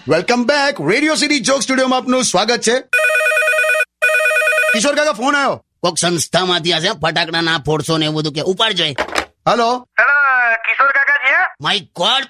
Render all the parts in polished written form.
Welcome back. Radio city joke સ્ટુડિયોમાં આપનું સ્વાગત છે. કિશોર કાકા ફોન આવ્યો. કોક સંસ્થામાંથી હશે, ફટાકડા ના ફોડશો ને એવું બધું કે ઉપાડજો. હેલો હેલો કિશોર કાકાજી. માય ગોડ,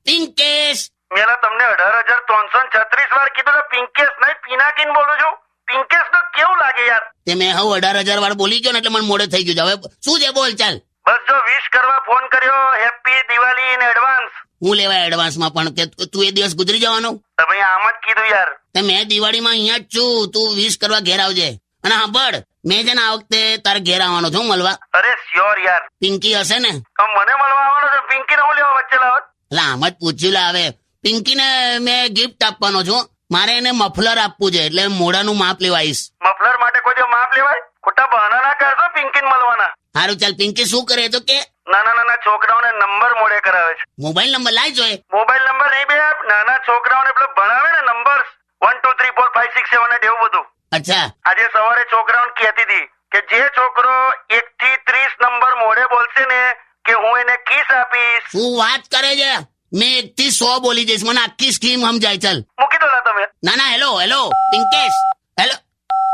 પિંકેશ મેલા તમને 18,336 વાર કીધું તો પિંકેશ નહીં પિનાકીન બોલું છું. પિંકેશ તો કેવું લાગે યાર. તે મેં 18,000 વાર બોલી ગયો ને એટલે મને મોડે થઈ ગયું છે. હવે શું છે બોલ, ચાલ. બસ જો વિશ કરવા ફોન કર્યો. Happy Diwali in advance. હું લેવા એડવાન્સમાં પણ કે તું એ દિવસ ગુજરી જવાનો? તો ભાઈ આમ જ કીધું યાર. તે મેં દિવાળીમાં અહીંયા જ છું, તું વિશ કરવા ઘેર આવજે. અને સાંભળ, મેં છે ને આ વખતે તારે ઘેર આવવાનો છું મળવા. અરે શ્યોર યાર. પિંકી હશે ને? મને મળવા આવવાનો છે. પિંકી ને હું લેવા વચ્ચે લાવો. એટલે આમ જ પૂછ્યું લે. હવે પિંકીને મેં ગિફ્ટ આપવાનો છું. મારે એને મફલર આપવું છે, એટલે મોઢાનું માપ લેવા આવીશ. મફલર માટે કોઈ જો માપ લેવાય? ખોટા બહાના ના કરશો પિંકીને મળવાના. સારું ચાલ. પિંકી શું કરે તો કે? નાના છોકરાઓને નંબર મોડે કરાવે છે. મોબાઈલ નંબર લાવી જોઈએ. મોબાઈલ નંબર નહીં બે, નાના છોકરાઓને પેલો ભણાવે ને નંબર 1 2 3 4 5 6 7 8 એવું બધું. અચ્છા. આજે સવારે છોકરાઓને કહેતી હતી કે જે છોકરો 1 થી 30 નંબર મોડે બોલશે ને કે હું એને કિસ આપીશ. શું વાત કરે છે? મેં 1 થી 100 બોલી જઈશ. મને આખી સ્કીમ સમજાય. ચાલ મૂકી દો તમે. ના હેલો પિંકેશ.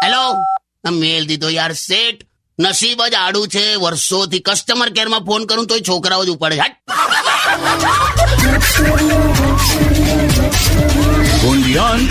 હેલો મેલ દીધો યાર. સેટ નસીબ જ આડું છે. વર્ષોથી કસ્ટમર કેરમાં ફોન કરું તોય છોકરાઓ જ ઉપાડે છે. only on